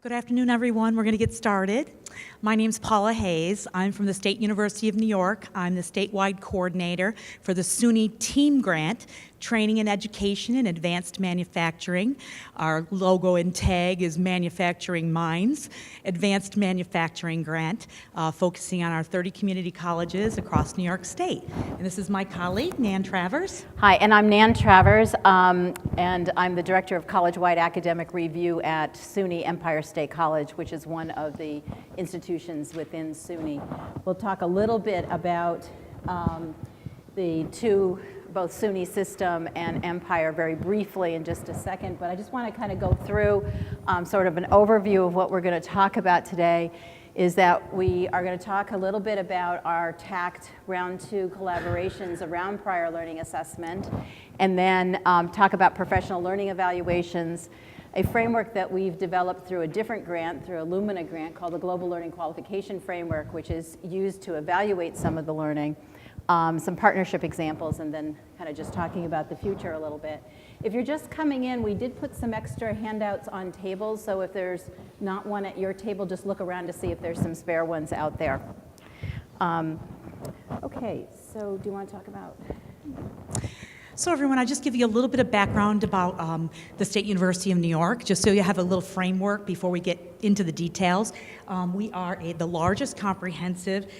Good afternoon, everyone. We're going to get started. My name's Paula Hayes. I'm from the State University of New York. I'm the statewide coordinator for the SUNY Team Grant, Training and Education in Advanced Manufacturing. Our logo and tag is Manufacturing Minds, Advanced Manufacturing Grant, focusing on our 30 community colleges across New York State. And this is my colleague, Nan Travers. Hi, and I'm Nan Travers, and I'm the Director of College-Wide Academic Review at SUNY Empire State College, which is one of the institutions within SUNY. We'll talk a little bit about the two, both SUNY System and Empire, very briefly in just a second, but I just want to kind of go through sort of an overview of what we're going to talk about today. Is that we are going to talk a little bit about our TAACCCT Round 2 collaborations around prior learning assessment, and then talk about professional learning evaluations, a framework that we've developed through a different grant, through a Lumina Grant called the Global Learning Qualifications Framework, which is used to evaluate some of the learning, some partnership examples, and then kind of just talking about the future a little bit. If you're just coming in, we did put some extra handouts on tables, so if there's not one at your table, just look around to see if there's some spare ones out there. Okay, so do you want to talk about? So everyone, I'll just give you a little bit of background about the State University of New York, just so you have a little framework before we get into the details. We are the largest comprehensive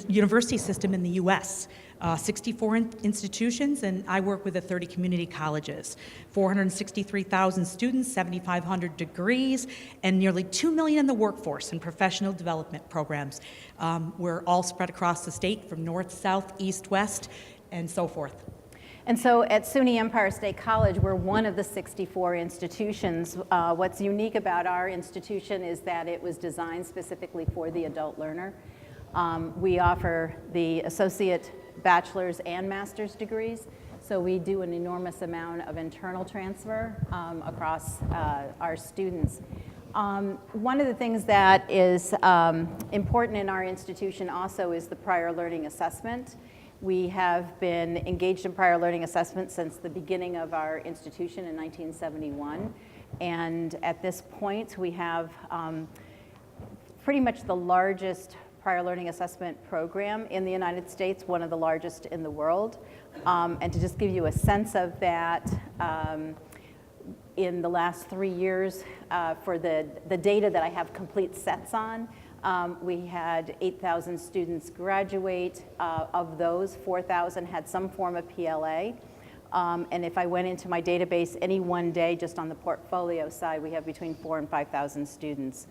university system in the U.S., 64 institutions, and I work with the 30 community colleges, 463,000 students, 7,500 degrees, and nearly 2 million in the workforce and professional development programs. We're all spread across the state from north, south, east, west, and so forth. And so at SUNY Empire State College, we're one of the 64 institutions. What's unique about our institution is that it was designed specifically for the adult learner. We offer the associate, bachelor's, and master's degrees. So we do an enormous amount of internal transfer across our students. One of the things that is important in our institution also is the prior learning assessment. We have been engaged in prior learning assessment since the beginning of our institution in 1971. And at this point, we have pretty much the largest prior learning assessment program in the United States, one of the largest in the world. And to just give you a sense of that, in the last 3 years, for the data that I have complete sets on, we had 8,000 students graduate. Of those, 4,000 had some form of PLA. And if I went into my database any one day, just on the portfolio side, we have between 4,000 and 5,000 students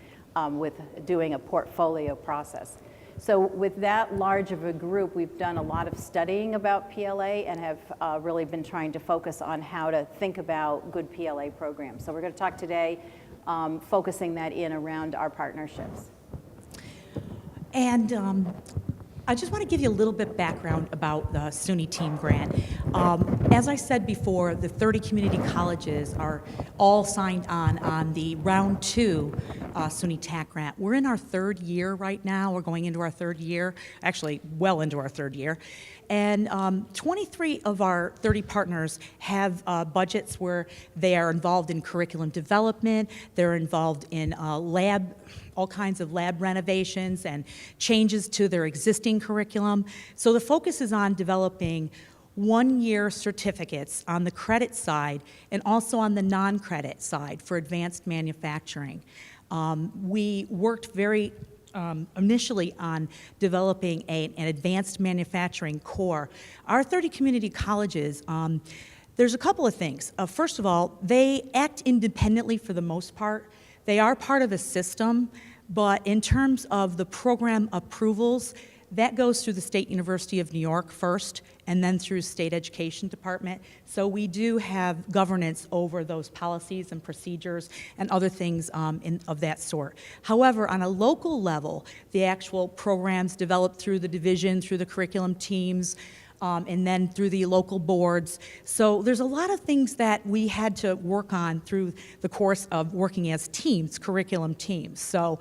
with doing a portfolio process. So with that large of a group, we've done a lot of studying about PLA and have really been trying to focus on how to think about good PLA programs. So we're going to talk today focusing that in around our partnerships. And I just want to give you a little bit background about the SUNY Team Grant. As I said before, the 30 community colleges are all signed on the Round 2 SUNY TAACCCT Grant. We're in our third year right now. We're going into our third year, actually well into our third year. And 23 of our 30 partners have budgets where they are involved in curriculum development, they're involved in all kinds of lab renovations and changes to their existing curriculum. So the focus is on developing one-year certificates on the credit side and also on the non-credit side for advanced manufacturing. We worked very initially on developing an advanced manufacturing core. Our 30 community colleges, there's a couple of things. First of all, they act independently for the most part. They are part of a system, but in terms of the program approvals, that goes through the State University of New York first, and then through State Education Department. So we do have governance over those policies and procedures and other things of that sort. However, on a local level, the actual programs developed through the division, through the curriculum teams, and then through the local boards. So there's a lot of things that we had to work on through the course of working as teams, curriculum teams. So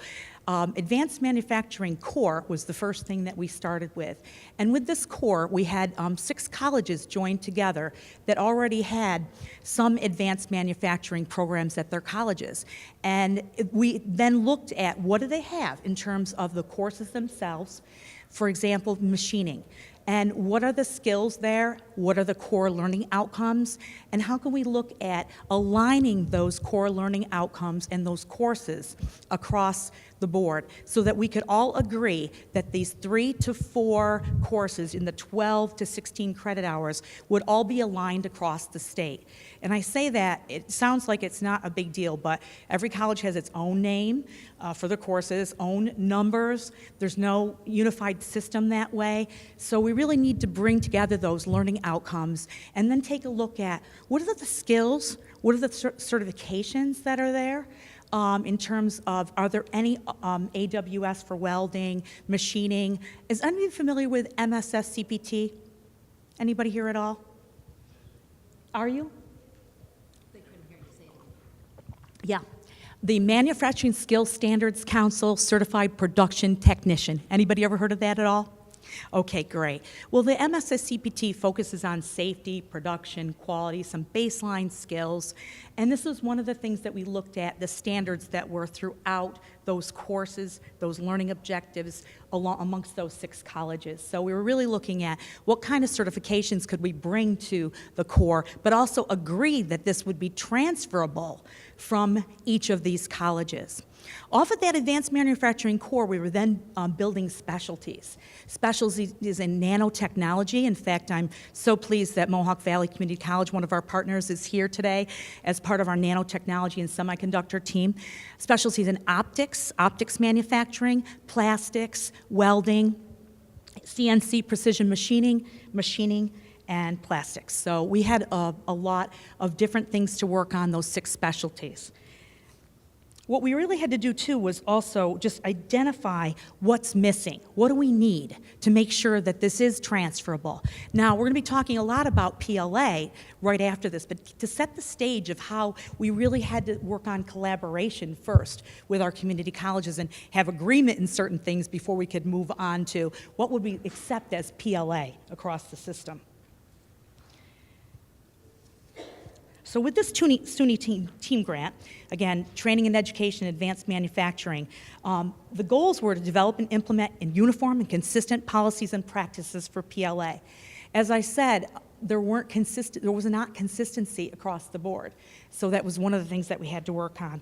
Advanced Manufacturing Core was the first thing that we started with. And with this core, we had 6 colleges joined together that already had some advanced manufacturing programs at their colleges. And we then looked at what do they have in terms of the courses themselves, for example, machining. And what are the skills there? What are the core learning outcomes? And how can we look at aligning those core learning outcomes and those courses across the board so that we could all agree that these 3 to 4 courses in the 12 to 16 credit hours would all be aligned across the state. And I say that, it sounds like it's not a big deal, but every college has its own name for the courses, own numbers. There's no unified system that way. So we really need to bring together those learning outcomes and then take a look at what are the skills, what are the certifications that are there, in terms of, are there any AWS for welding, machining? Is anybody familiar with MSSCPT? Anybody here at all? Are you? They couldn't hear you say it. Yeah. The Manufacturing Skills Standards Council Certified Production Technician. Anybody ever heard of that at all? Okay, great. Well, the MSSCPT focuses on safety, production, quality, some baseline skills, and this was one of the things that we looked at, the standards that were throughout those courses, those learning objectives amongst those 6 colleges. So we were really looking at what kind of certifications could we bring to the core, but also agree that this would be transferable from each of these colleges. Off of that advanced manufacturing core, we were then building specialties. Specialties in nanotechnology. In fact, I'm so pleased that Mohawk Valley Community College, one of our partners, is here today as part of our nanotechnology and semiconductor team. Specialties in optics, optics manufacturing, plastics, welding, CNC precision machining, and plastics. So we had a lot of different things to work on, those 6 specialties. What we really had to do, too, was also just identify what's missing. What do we need to make sure that this is transferable? Now, we're going to be talking a lot about PLA right after this, but to set the stage of how we really had to work on collaboration first with our community colleges and have agreement in certain things before we could move on to what would we accept as PLA across the system. So with this SUNY team grant, again, training and education, advanced manufacturing, the goals were to develop and implement in uniform and consistent policies and practices for PLA. As I said, there was not consistency across the board. So that was one of the things that we had to work on.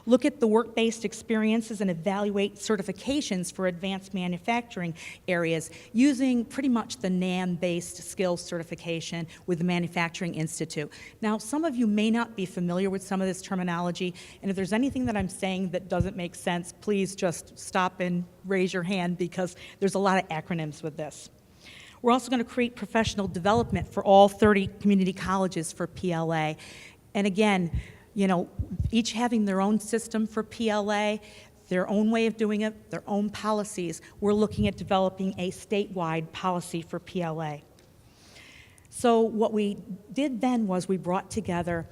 Look at the work-based experiences and evaluate certifications for advanced manufacturing areas using pretty much the NAM-based skills certification with the Manufacturing Institute. Now, some of you may not be familiar with some of this terminology, and if there's anything that I'm saying that doesn't make sense, please just stop and raise your hand because there's a lot of acronyms with this. We're also going to create professional development for all 30 community colleges for PLA. And again, you know, each having their own system for PLA, their own way of doing it, their own policies. We're looking at developing a statewide policy for PLA. So what we did then was we brought together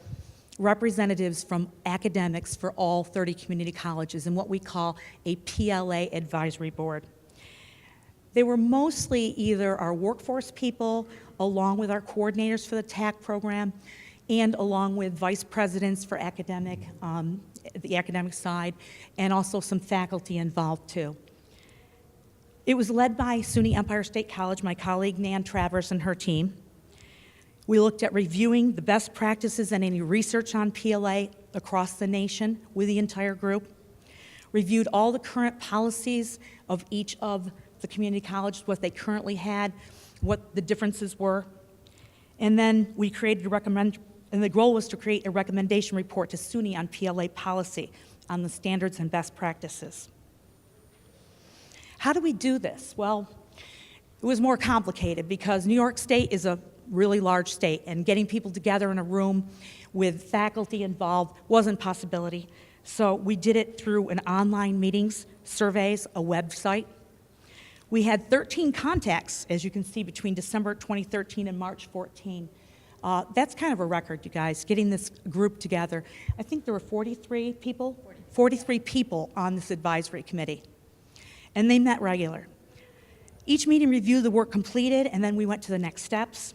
representatives from academics for all 30 community colleges in what we call a PLA advisory board. They were mostly either our workforce people, along with our coordinators for the TAACCCT program, and along with vice presidents for the academic side, and also some faculty involved too. It was led by SUNY Empire State College, my colleague Nan Travers and her team. We looked at reviewing the best practices and any research on PLA across the nation with the entire group, reviewed all the current policies of each of the community colleges, what they currently had, what the differences were, and then we created and the goal was to create a recommendation report to SUNY on PLA policy, on the standards and best practices. How do we do this? Well, it was more complicated because New York State is a really large state, and getting people together in a room with faculty involved wasn't a possibility. So we did it through an online meetings, surveys, a website. We had 13 contacts, as you can see, between December 2013 and March 14. That's kind of a record, you guys, getting this group together. I think there were 43 people? 43 people on this advisory committee. And they met regular. Each meeting reviewed the work completed, and then we went to the next steps.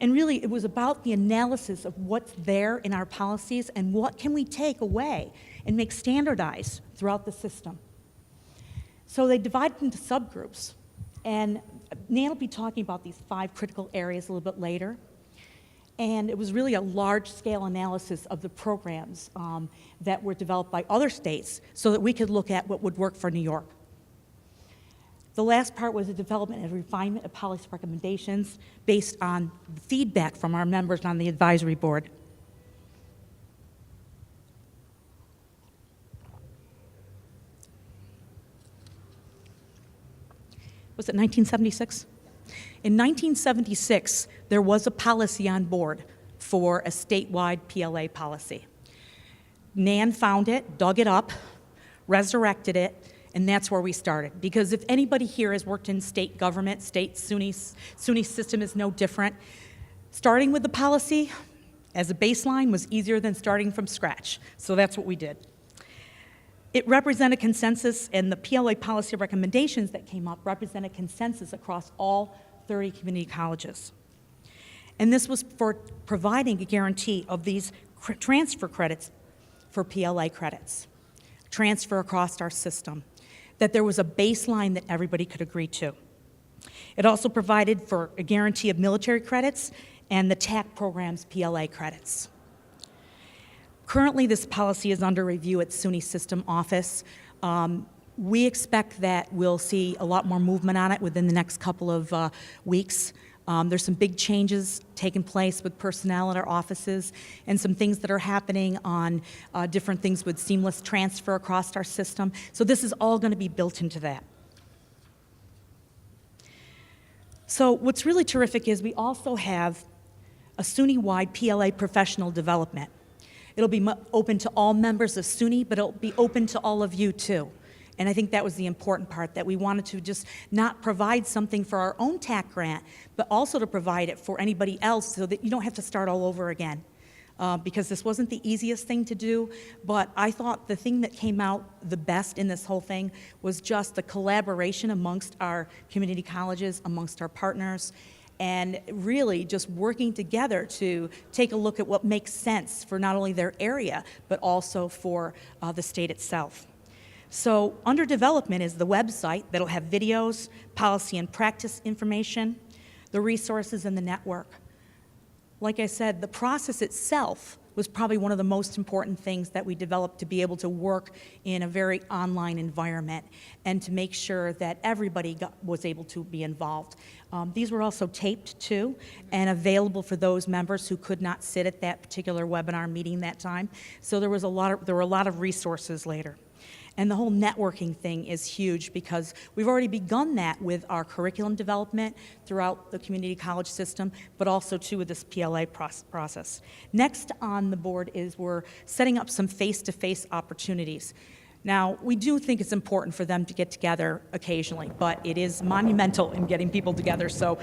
And really, it was about the analysis of what's there in our policies and what can we take away and make standardized throughout the system. So they divided into subgroups. And Nan will be talking about these 5 critical areas a little bit later. And it was really a large-scale analysis of the programs that were developed by other states so that we could look at what would work for New York. The last part was the development and refinement of policy recommendations based on feedback from our members on the advisory board. Was it 1976? In 1976, there was a policy on board for a statewide PLA policy. Nan found it, dug it up, resurrected it, and that's where we started. Because if anybody here has worked in state government, SUNY System is no different. Starting with the policy as a baseline was easier than starting from scratch. So that's what we did. It represented consensus, and the PLA policy recommendations that came up represented consensus across all 30 community colleges. And this was for providing a guarantee of these transfer credits for PLA credits, transfer across our system, that there was a baseline that everybody could agree to. It also provided for a guarantee of military credits and the TAACCCT program's PLA credits. Currently, this policy is under review at SUNY System office. We expect that we'll see a lot more movement on it within the next couple of weeks. There's some big changes taking place with personnel at our offices and some things that are happening on different things with seamless transfer across our system. So this is all going to be built into that. So what's really terrific is we also have a SUNY-wide PLA Professional Development. It'll be open to all members of SUNY, but it'll be open to all of you too. And I think that was the important part, that we wanted to just not provide something for our own TAACCCT grant, but also to provide it for anybody else so that you don't have to start all over again. Because this wasn't the easiest thing to do, but I thought the thing that came out the best in this whole thing was just the collaboration amongst our community colleges, amongst our partners, and really just working together to take a look at what makes sense for not only their area, but also for the state itself. So under development is the website that'll have videos, policy and practice information, the resources, and the network. Like I said, the process itself was probably one of the most important things that we developed to be able to work in a very online environment and to make sure that everybody was able to be involved. These were also taped too and available for those members who could not sit at that particular webinar meeting that time. So there were a lot of resources later. And the whole networking thing is huge because we've already begun that with our curriculum development throughout the community college system, but also too with this PLA process. Next on the board is we're setting up some face-to-face opportunities. Now, we do think it's important for them to get together occasionally, but it is monumental in getting people together, so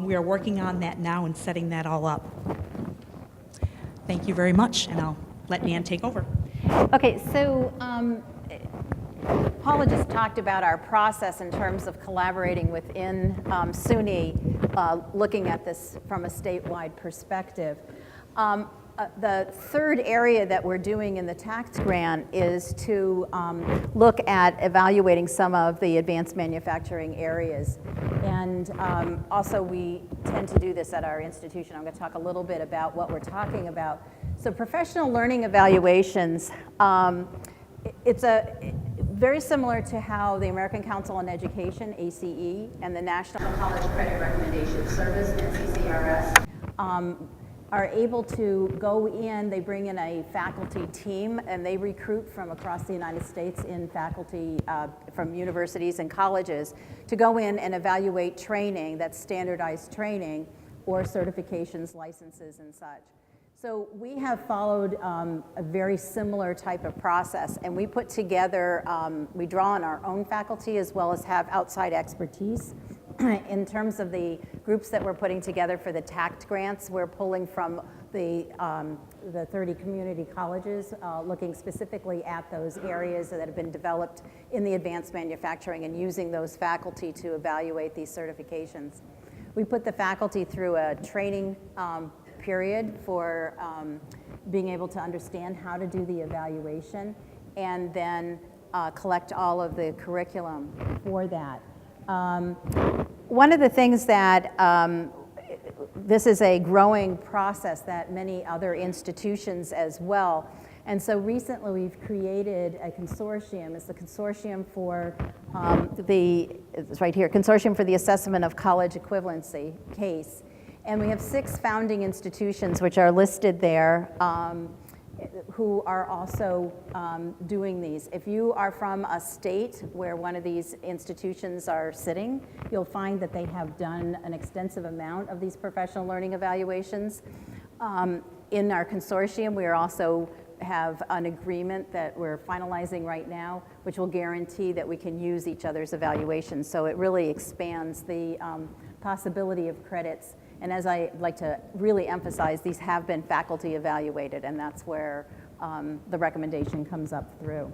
we are working on that now and setting that all up. Thank you very much, and I'll let Nan take over. Okay, so Paula just talked about our process in terms of collaborating within SUNY, looking at this from a statewide perspective. The third area that we're doing in the TAACCCT grant is to look at evaluating some of the advanced manufacturing areas. And also we tend to do this at our institution. I'm going to talk a little bit about what we're talking about. So professional learning evaluations, it's very similar to how the American Council on Education, ACE, and the National College Credit Recommendation Service, NCCRS, are able to go in. They bring in a faculty team, and they recruit from across the United States in faculty from universities and colleges to go in and evaluate training, that's standardized training, or certifications, licenses, and such. So we have followed a very similar type of process, and we put together, we draw on our own faculty as well as have outside expertise. In terms of the groups that we're putting together for the TAACCCT grants, we're pulling from the 30 community colleges, looking specifically at those areas that have been developed in the advanced manufacturing and using those faculty to evaluate these certifications. We put the faculty through a training period for being able to understand how to do the evaluation and then collect all of the curriculum for that. One of the things that this is a growing process that many other institutions as well. And so recently we've created a consortium. It's the consortium for it's right here, Consortium for the Assessment of College Equivalency case. And we have 6 founding institutions which are listed there who are also doing these. If you are from a state where one of these institutions are sitting, you'll find that they have done an extensive amount of these professional learning evaluations. In our consortium, we are also have an agreement that we're finalizing right now, which will guarantee that we can use each other's evaluations. So it really expands the possibility of credits. And as I like to really emphasize, these have been faculty evaluated, and that's where the recommendation comes up through.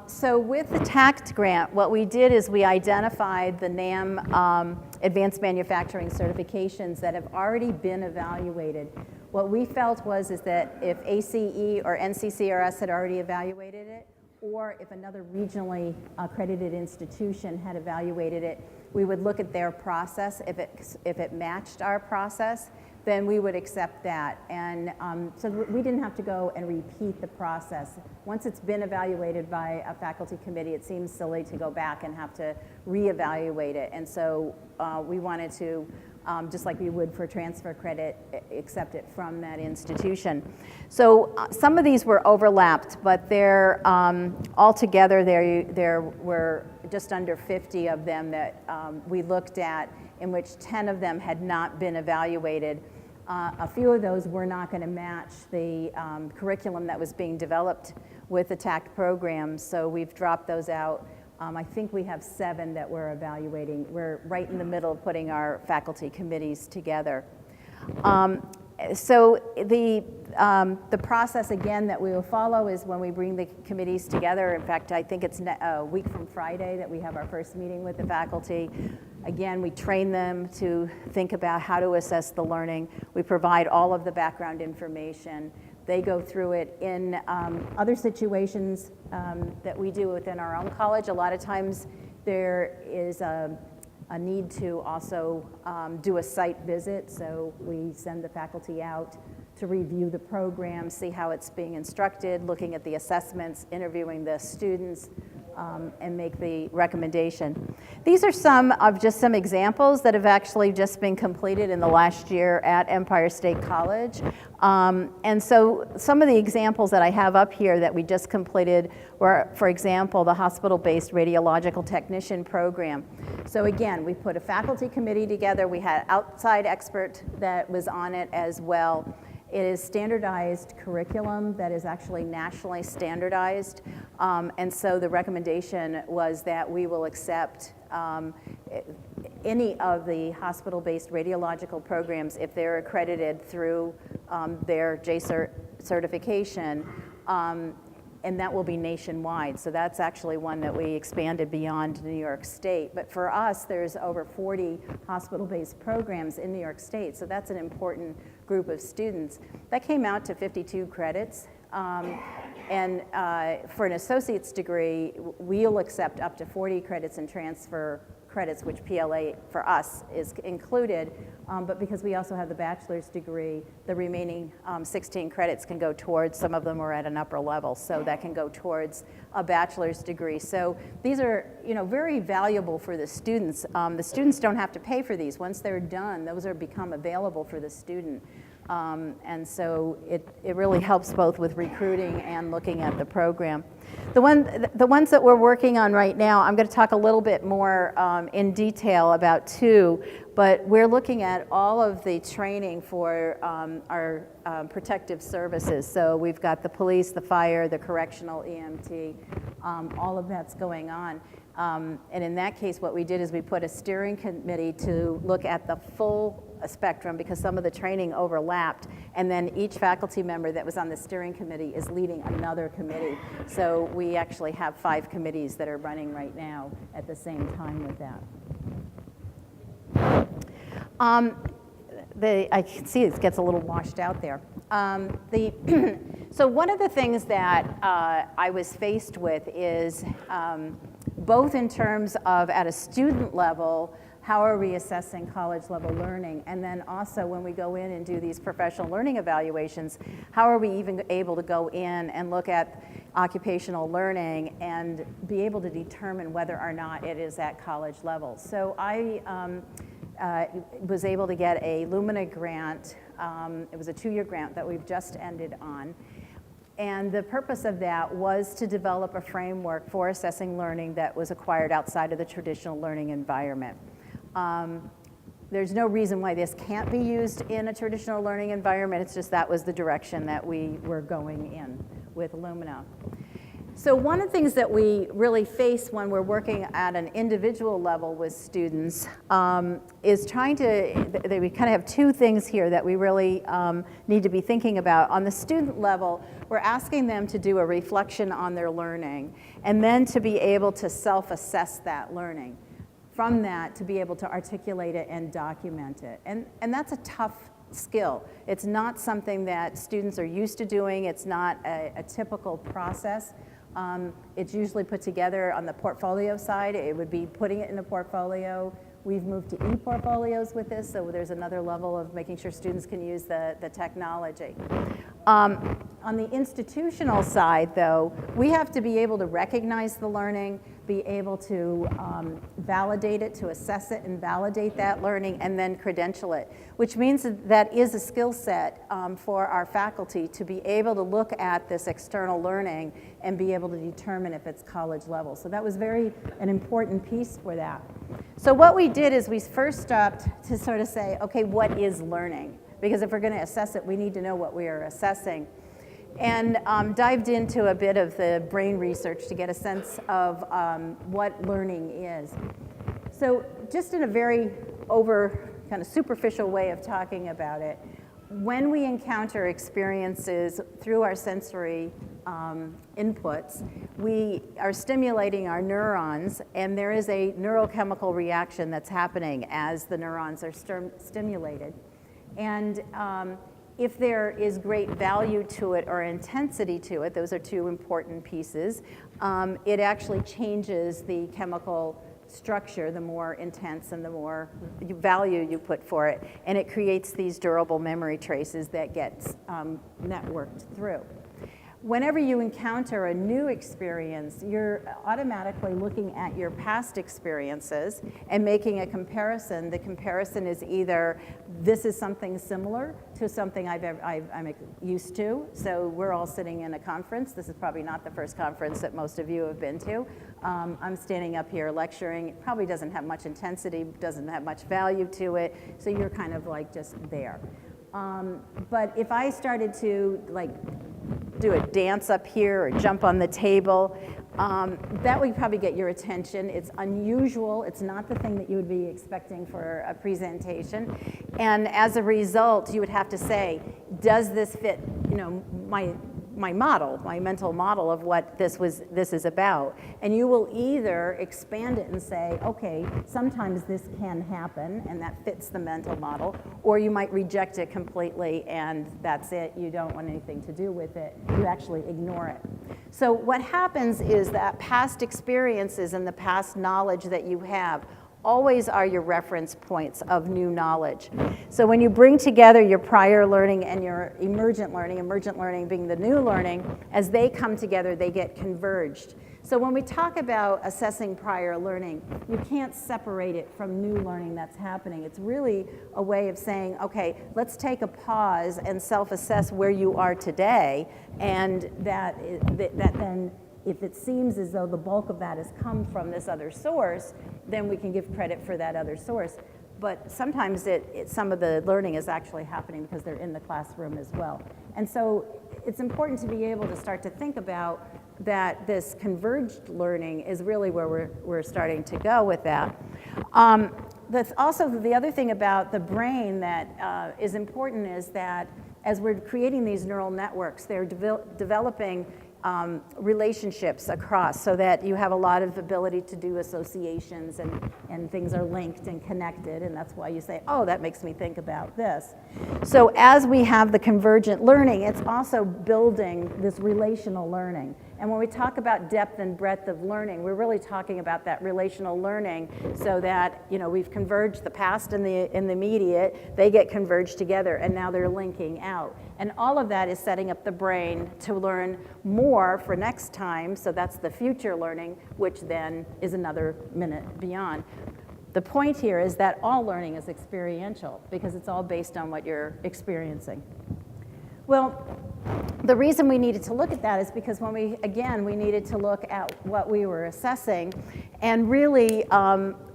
So with the TAACCCT grant, what we did is we identified the NAM Advanced Manufacturing certifications that have already been evaluated. What we felt is that if ACE or NCCRS had already evaluated it, or if another regionally accredited institution had evaluated it, we would look at their process. If it matched our process, then we would accept that. And so we didn't have to go and repeat the process. Once it's been evaluated by a faculty committee, it seems silly to go back and have to reevaluate it. And so we wanted to, just like we would for transfer credit, accept it from that institution. So some of these were overlapped, but they're altogether there were just under 50 of them that we looked at, in which 10 of them had not been evaluated. A few of those were not going to match the curriculum that was being developed with the TAACCCT program, so we've dropped those out. I think we have 7 that we're evaluating. We're right in the middle of putting our faculty committees together. So the process, again, that we will follow is when we bring the committees together. In fact, I think it's a week from Friday that we have our first meeting with the faculty. Again, we train them to think about how to assess the learning. We provide all of the background information. They go through it in other situations that we do within our own college. A lot of times there is a need to also do a site visit, so we send the faculty out to review the program, see how it's being instructed, looking at the assessments, interviewing the students, and make the recommendation. These are some examples that have actually just been completed in the last year at Empire State College. And so some of the examples that I have up here that we just completed were, for example, the hospital-based radiological technician program. So again, we put a faculty committee together. We had outside expert that was on it as well. It is standardized curriculum that is actually nationally standardized. And so the recommendation was that we will accept any of the hospital-based radiological programs if they're accredited through their JCERT certification, and that will be nationwide. So that's actually one that we expanded beyond New York State. But for us, there's over 40 hospital-based programs in New York State, so that's an important group of students. That came out to 52 credits. And for an associate's degree, we'll accept up to 40 credits in transfer credits, which PLA for us is included, but because we also have the bachelor's degree, the remaining 16 credits can go towards, some of them are at an upper level, so that can go towards a bachelor's degree. So these are, very valuable for the students. The students don't have to pay for these. Once they're done, those are become available for the student. And so it really helps both with recruiting and looking at the program. The ones that we're working on right now, I'm going to talk a little bit more in detail about two, but we're looking at all of the training for our protective services. So we've got the police, the fire, the correctional EMT, all of that's going on. And in that case, what we did is we put a steering committee to look at the full spectrum because some of the training overlapped, and then each faculty member that was on the steering committee is leading another committee. So we actually have 5 committees that are running right now at the same time with that. I can see it gets a little washed out there. So one of the things that I was faced with is both in terms of at a student level, how are we assessing college level learning? And then also when we go in and do these professional learning evaluations, how are we even able to go in and look at occupational learning and be able to determine whether or not it is at college level? So I was able to get a Lumina Grant. It was a 2-year grant that we've just ended on. And the purpose of that was to develop a framework for assessing learning that was acquired outside of the traditional learning environment. There's no reason why this can't be used in a traditional learning environment. It's just that was the direction that we were going in with Lumina. So one of the things that we really face when we're working at an individual level with students is trying to, we kind of have 2 things here that we really need to be thinking about. On the student level, we're asking them to do a reflection on their learning and then to be able to self-assess that learning. From that, to be able to articulate it and document it. And that's a tough skill. It's not something that students are used to doing. It's not a typical process. It's usually put together on the portfolio side. It would be putting it in a portfolio. We've moved to e-portfolios with this, so there's another level of making sure students can use the technology. On the institutional side, though, we have to be able to recognize the learning, be able to validate it, to assess it and validate that learning, and then credential it, which means that is a skill set for our faculty to be able to look at this external learning and be able to determine if it's college level. So that was an important piece for that. So what we did is we first stopped to sort of say, okay, what is learning? Because if we're going to assess it, we need to know what we are assessing. And dived into a bit of the brain research to get a sense of what learning is. So just in a very kind of superficial way of talking about it, when we encounter experiences through our sensory inputs, we are stimulating our neurons, and there is a neurochemical reaction that's happening as the neurons are stimulated. And if there is great value to it or intensity to it, those are 2 important pieces, it actually changes the chemical structure the more intense and the more value you put for it. And it creates these durable memory traces that get networked through. Whenever you encounter a new experience, you're automatically looking at your past experiences and making a comparison. The comparison is either this is something similar to something I'm used to. So we're all sitting in a conference. This is probably not the first conference that most of you have been to. I'm standing up here lecturing. It probably doesn't have much intensity, doesn't have much value to it. So you're kind of like just there. But if I started to do a dance up here or jump on the table, that would probably get your attention. It's unusual. It's not the thing that you would be expecting for a presentation. And as a result, you would have to say, does this fit, my model, my mental model of what this is about? And you will either expand it and say, okay, sometimes this can happen, and that fits the mental model, or you might reject it completely, and that's it. You don't want anything to do with it. You actually ignore it. So what happens is that past experiences and the past knowledge that you have always are your reference points of new knowledge. So when you bring together your prior learning and your emergent learning being the new learning, as they come together, they get converged. So when we talk about assessing prior learning, you can't separate it from new learning that's happening. It's really a way of saying, okay, let's take a pause and self-assess where you are today, and that then, if it seems as though the bulk of that has come from this other source, then we can give credit for that other source. But sometimes some of the learning is actually happening because they're in the classroom as well. And so it's important to be able to start to think about that this converged learning is really where we're starting to go with that. That's also the other thing about the brain that is important is that as we're creating these neural networks, they're developing relationships across so that you have a lot of ability to do associations and things are linked and connected, and that's why you say, oh, that makes me think about this. So as we have the convergent learning, it's also building this relational learning. And when we talk about depth and breadth of learning, we're really talking about that relational learning so that, you know, we've converged the past and the immediate, they get converged together, and now they're linking out. And all of that is setting up the brain to learn more for next time, so that's the future learning, which then is another minute beyond. The point here is that all learning is experiential because it's all based on what you're experiencing. Well, the reason we needed to look at that is because when we needed to look at what we were assessing, and really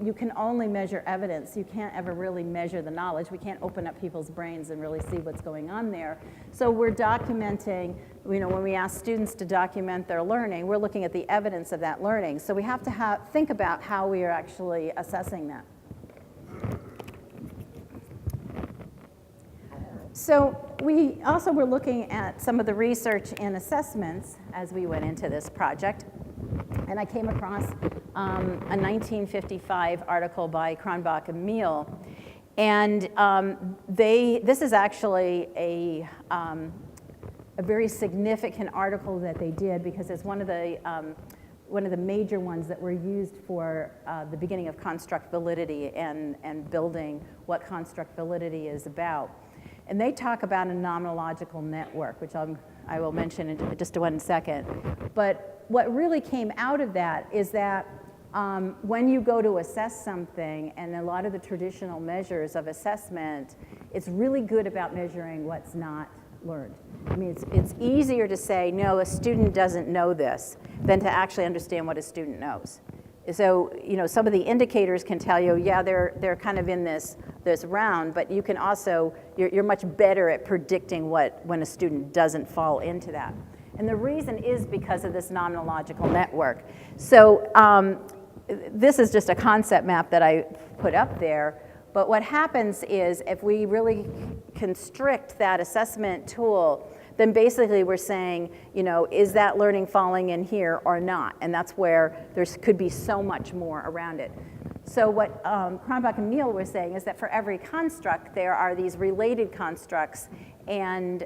you can only measure evidence. You can't ever really measure the knowledge. We can't open up people's brains and really see what's going on there. So we're documenting, you know, when we ask students to document their learning, we're looking at the evidence of that learning. So we have to think about how we are actually assessing that. So we also were looking at some of the research in assessments as we went into this project. And I came across a 1955 article by Cronbach and Meal. And this is actually a very significant article that they did because it's one of the major ones that were used for the beginning of construct validity and building what construct validity is about. And they talk about a nominological network, which I will mention in just one second. But what really came out of that is that when you go to assess something, and a lot of the traditional measures of assessment, it's really good about measuring what's not learned. I mean, it's easier to say, no, a student doesn't know this, than to actually understand what a student knows. So, you know, some of the indicators can tell you, yeah, they're kind of in this round, but you can also, you're much better at predicting when a student doesn't fall into that. And the reason is because of this nominological network. So this is just a concept map that I put up there, but what happens is if we really constrict that assessment tool, then basically we're saying, you know, is that learning falling in here or not? And that's where there could be so much more around it. So what Cronbach and Meal were saying is that for every construct, there are these related constructs. And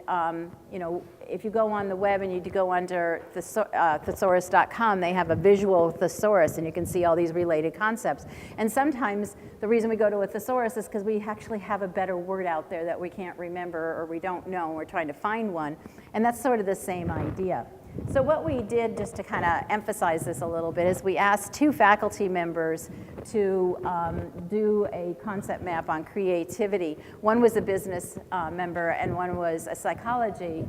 you know, if you go on the web and you go under thesaurus.com, they have a visual thesaurus, and you can see all these related concepts. And sometimes the reason we go to a thesaurus is because we actually have a better word out there that we can't remember or we don't know, and we're trying to find one. And that's sort of the same idea. So what we did, just to kind of emphasize this a little bit, is we asked 2 faculty members to do a concept map on creativity. One was a business member and one was a psychology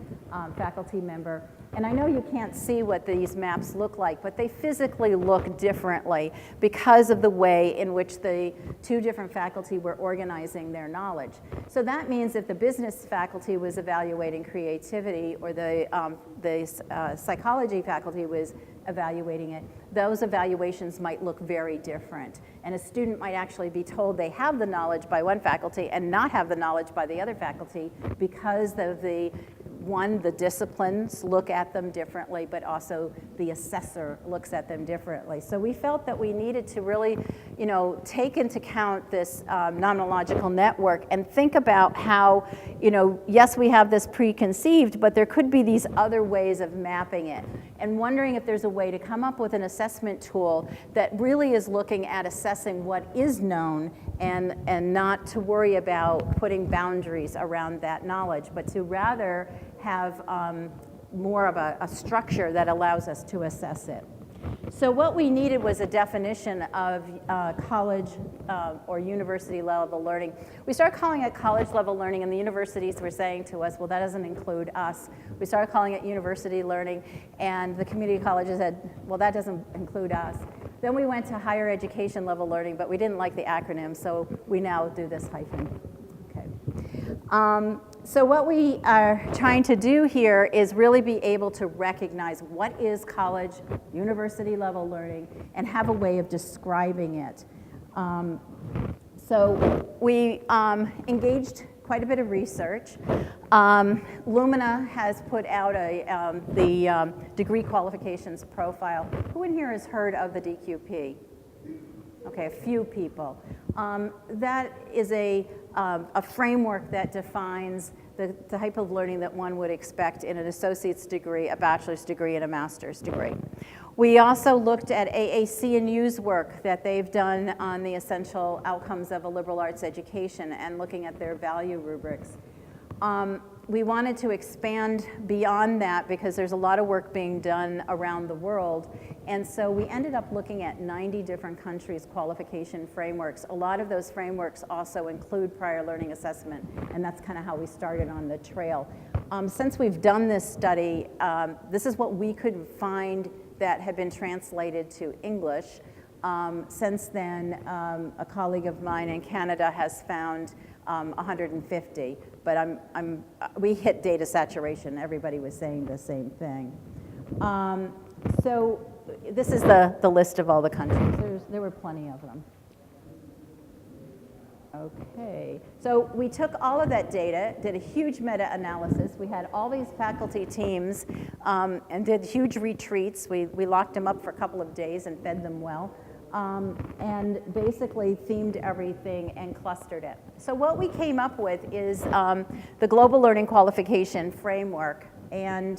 faculty member. And I know you can't see what these maps look like, but they physically look differently because of the way in which the 2 different faculty were organizing their knowledge. So that means if the business faculty was evaluating creativity or the psychology faculty was evaluating it, those evaluations might look very different. And a student might actually be told they have the knowledge by one faculty and not have the knowledge by the other faculty because of the one, the disciplines look at them differently, but also the assessor looks at them differently. So we felt that we needed to really, take into account this nominological network and think about how, yes, we have this preconceived, but there could be these other ways of mapping it. And wondering if there's a way to come up with an assessment tool that really is looking at assessing what is known and not to worry about putting boundaries around that knowledge, but to rather have more of a structure that allows us to assess it. So what we needed was a definition of college or university level learning. We started calling it college level learning, and the universities were saying to us, well, that doesn't include us. We started calling it university learning, and the community colleges said, well, that doesn't include us. Then we went to higher education level learning, but we didn't like the acronym, so we now do this hyphen. Okay. So what we are trying to do here is really be able to recognize what is college, university level learning, and have a way of describing it. So we engaged quite a bit of research. Lumina has put out the degree qualifications profile. Who in here has heard of the DQP? Okay, a few people. That is a framework that defines the type of learning that one would expect in an associate's degree, a bachelor's degree, and a master's degree. We also looked at AAC&U's work that they've done on the essential outcomes of a liberal arts education and looking at their value rubrics. We wanted to expand beyond that because there's a lot of work being done around the world. And so we ended up looking at 90 different countries' qualification frameworks. A lot of those frameworks also include prior learning assessment, and that's kind of how we started on the trail. Since we've done this study, this is what we could find that had been translated to English. Since then, a colleague of mine in Canada has found 150, but we hit data saturation. Everybody was saying the same thing. So this is the list of all the countries. There were plenty of them. Okay, so we took all of that data, did a huge meta-analysis. We had all these faculty teams and did huge retreats. We locked them up for a couple of days and fed them well. And basically themed everything and clustered it. So what we came up with is the Global Learning Qualification Framework, and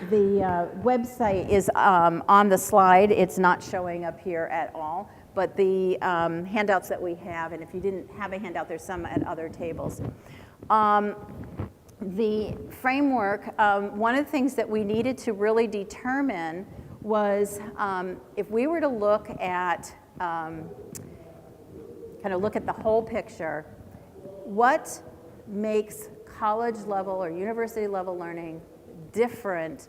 the website is on the slide. It's not showing up here at all, but the handouts that we have, and if you didn't have a handout, there's some at other tables. The framework, one of the things that we needed to really determine was if we were to look at, look at the whole picture, what makes college level or university level learning different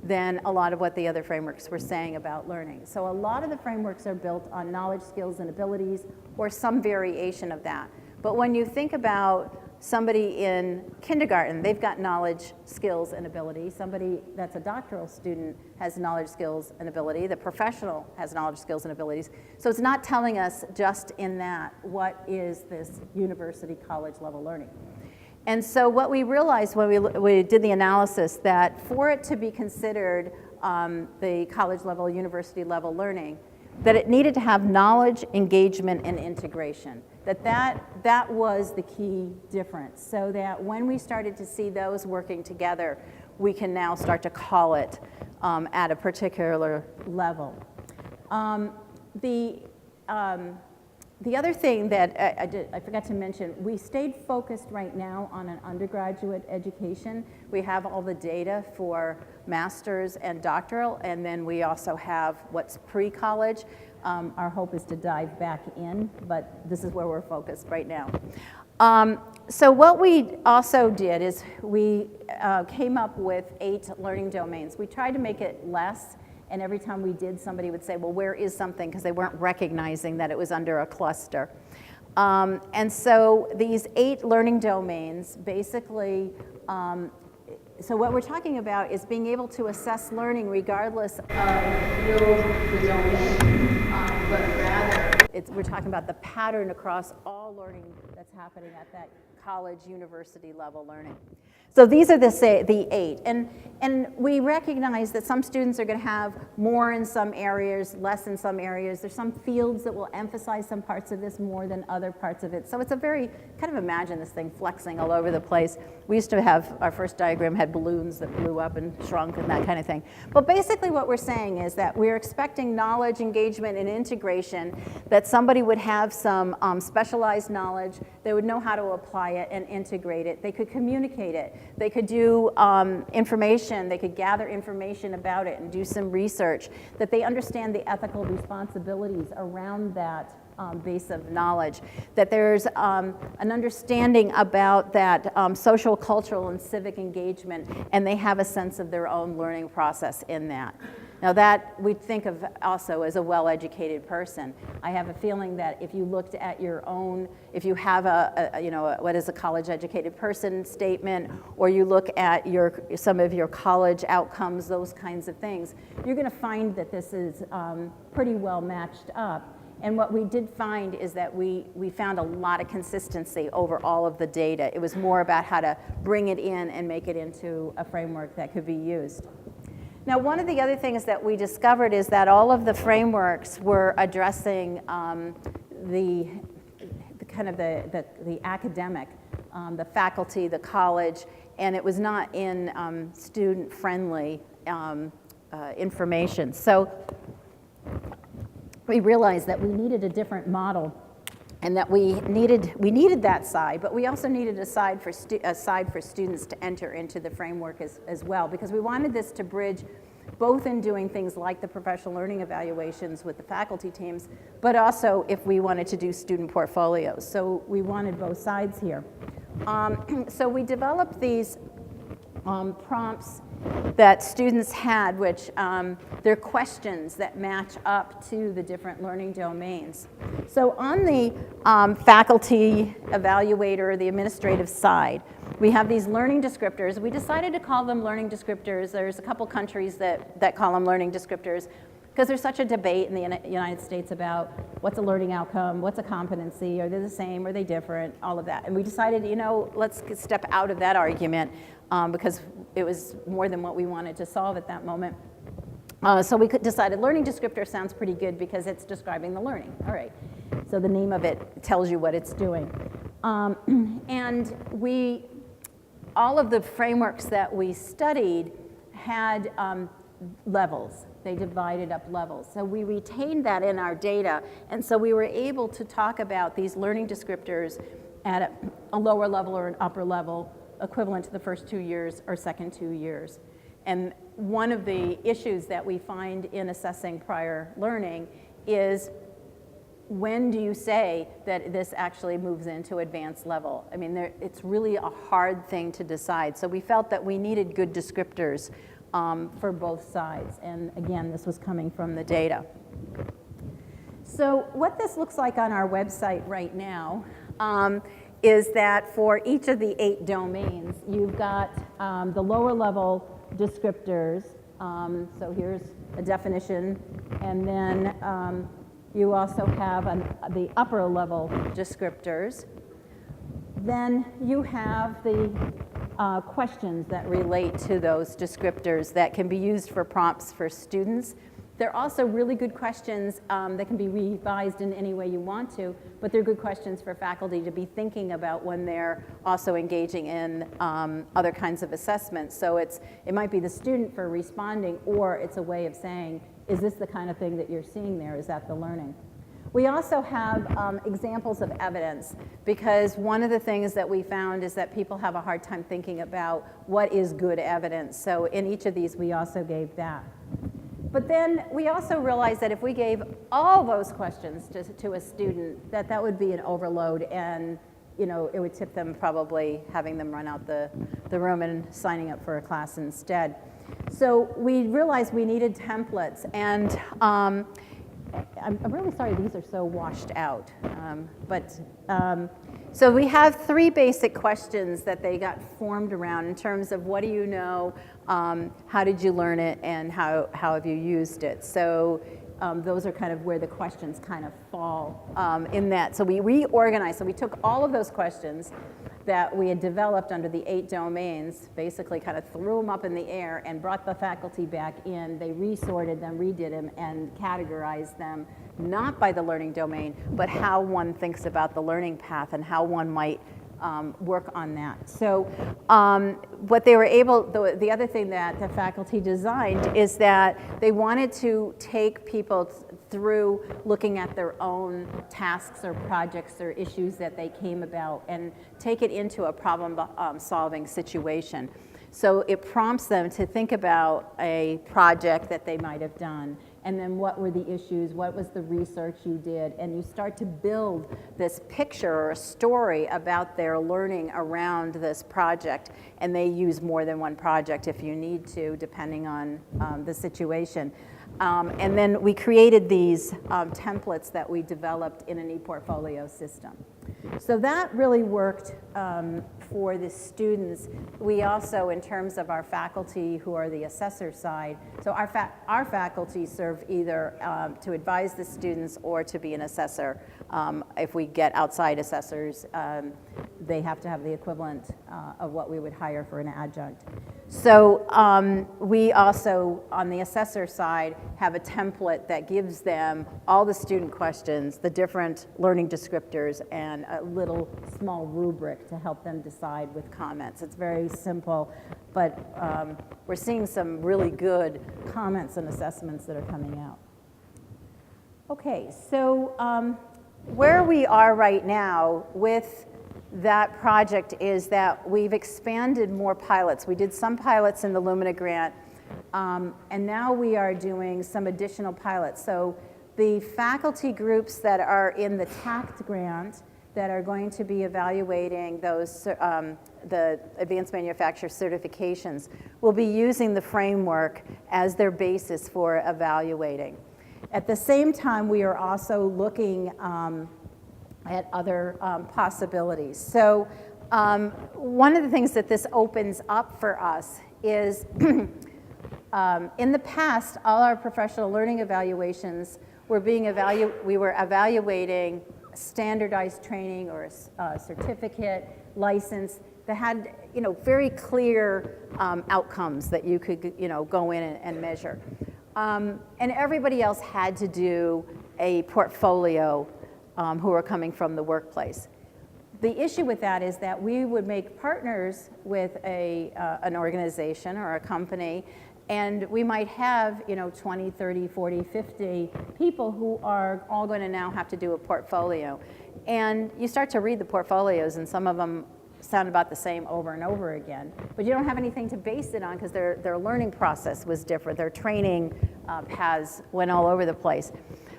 than a lot of what the other frameworks were saying about learning. So a lot of the frameworks are built on knowledge, skills, and abilities, or some variation of that. But when you think about somebody in kindergarten, they've got knowledge, skills, and ability. Somebody that's a doctoral student has knowledge, skills, and ability. The professional has knowledge, skills, and abilities. So it's not telling us just in that what is this university college level learning. And so what we realized when we did the analysis, that for it to be considered the college level, university level learning, that it needed to have knowledge, engagement, and integration. That was the key difference. So that when we started to see those working together, we can now start to call it at a particular level. The other thing that I forgot to mention, we stayed focused right now on an undergraduate education. We have all the data for master's and doctoral, and then we also have what's pre-college. Our hope is to dive back in, but this is where we're focused right now. So what we also did is we came up with 8 learning domains. We tried to make it less, and every time we did, somebody would say, well, where is something? Because they weren't recognizing that it was under a cluster. And so these 8 learning domains basically, so what we're talking about is being able to assess learning regardless of the field, the domain, but rather we're talking about the pattern across all learning that's happening at that college, university level learning. So these are the 8. And we recognize that some students are going to have more in some areas, less in some areas. There's some fields that will emphasize some parts of this more than other parts of it. So it's a very, kind of imagine this thing flexing all over the place. We used to have, our first diagram had balloons that blew up and shrunk and that kind of thing. But basically what we're saying is that we're expecting knowledge, engagement, and integration, that somebody would have some specialized knowledge, they would know how to apply it and integrate it. They could communicate it. They could do information. They could gather information about it and do some research, that they understand the ethical responsibilities around that base of knowledge, that there's an understanding about that social, cultural, and civic engagement, and they have a sense of their own learning process in that. Now that we think of also as a well-educated person. I have a feeling that if you looked at your own, if you have what is a college-educated person statement, or you look at some of your college outcomes, those kinds of things, you're going to find that this is pretty well matched up. And what we did find is that we found a lot of consistency over all of the data. It was more about how to bring it in and make it into a framework that could be used. Now, one of the other things that we discovered is that all of the frameworks were addressing the academic, the faculty, the college, and it was not in student-friendly information. So we realized that we needed a different model, and that we needed that side, but we also needed a side for students to enter into the framework as well, because we wanted this to bridge both in doing things like the professional learning evaluations with the faculty teams, but also if we wanted to do student portfolios. So we wanted both sides here. So we developed these prompts that students had, which they're questions that match up to the different learning domains. So on the faculty evaluator, the administrative side, we have these learning descriptors. We decided to call them learning descriptors. There's a couple countries that call them learning descriptors, because there's such a debate in the United States about what's a learning outcome, what's a competency, are they the same, are they different, all of that. And we decided, let's step out of that argument because it was more than what we wanted to solve at that moment. So we decided learning descriptor sounds pretty good because it's describing the learning. All right, so the name of it tells you what it's doing. And all of the frameworks that we studied had levels. They divided up levels. So we retained that in our data, and so we were able to talk about these learning descriptors at a lower level or an upper level, equivalent to the first 2 years or second 2 years. And one of the issues that we find in assessing prior learning is, when do you say that this actually moves into advanced level? I mean, it's really a hard thing to decide. So we felt that we needed good descriptors for both sides. And again, this was coming from the data. So what this looks like on our website right now is that for each of the 8 domains, you've got the lower level descriptors. So here's a definition, and then you also have the upper level descriptors. Then you have the questions that relate to those descriptors that can be used for prompts for students. They're also really good questions that can be revised in any way you want to, but they're good questions for faculty to be thinking about when they're also engaging in other kinds of assessments. So it might be the student for responding, or it's a way of saying, is this the kind of thing that you're seeing there? Is that the learning? We also have examples of evidence, because one of the things that we found is that people have a hard time thinking about what is good evidence. So in each of these, we also gave that. But then we also realized that if we gave all those questions to a student, that would be an overload, and it would tip them probably having them run out the room and signing up for a class instead. So we realized we needed templates, and I'm really sorry these are so washed out. So we have 3 basic questions that they got formed around in terms of what do you know, how did you learn it, and how have you used it. So those are kind of where the questions kind of fall in that. So we reorganized. So we took all of those questions that we had developed under the 8 domains, basically kind of threw them up in the air and brought the faculty back in. They resorted them, redid them, and categorized them, not by the learning domain, but how one thinks about the learning path and how one might work on that. So what they were able, the other thing that the faculty designed is that they wanted to take people through looking at their own tasks or projects or issues that they came about and take it into a problem solving situation. So it prompts them to think about a project that they might have done, and then what were the issues, what was the research you did, and you start to build this picture or a story about their learning around this project, and they use more than one project if you need to, depending on the situation. And then we created these templates that we developed in an e-portfolio system. So that really worked for the students. We also, in terms of our faculty who are the assessor side, so our faculty serve either to advise the students or to be an assessor. If we get outside assessors, they have to have the equivalent of what we would hire for an adjunct. So we also, on the assessor side, have a template that gives them all the student questions, the different learning descriptors, and a little small rubric to help them decide with comments. It's very simple, but we're seeing some really good comments and assessments that are coming out. Okay, so where we are right now with that project is that we've expanded more pilots. We did some pilots in the Lumina Grant, and now we are doing some additional pilots. So the faculty groups that are in the TAACCCT grant that are going to be evaluating those, the advanced manufacturer certifications will be using the framework as their basis for evaluating. At the same time, we are also looking at other possibilities. So one of the things that this opens up for us is in the past, all our professional learning evaluations were we were evaluating standardized training or a certificate, license that had, very clear outcomes that you could, go in and measure. And everybody else had to do a portfolio who are coming from the workplace. The issue with that is that we would make partners with an organization or a company, and we might have 20, 30, 40, 50 people who are all going to now have to do a portfolio. And you start to read the portfolios, and some of them sound about the same over and over again, but you don't have anything to base it on because their learning process was different. Their training paths went all over the place.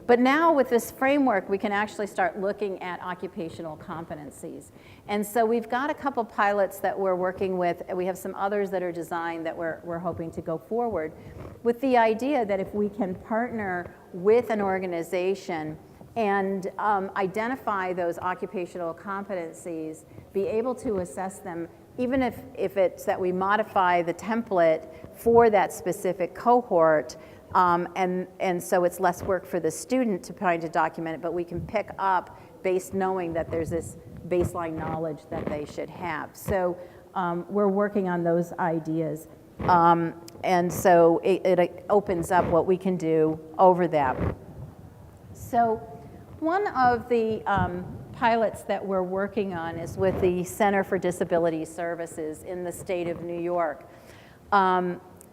But now with this framework, we can actually start looking at occupational competencies. And so we've got a couple pilots that we're working with, and we have some others that are designed that we're hoping to go forward with the idea that if we can partner with an organization and identify those occupational competencies, be able to assess them, even if it's that we modify the template for that specific cohort, and so it's less work for the student to try to document it, but we can pick up based knowing that there's this baseline knowledge that they should have. So we're working on those ideas. And so it opens up what we can do over that. So one of the pilots that we're working on is with the Center for Disability Services in the state of New York.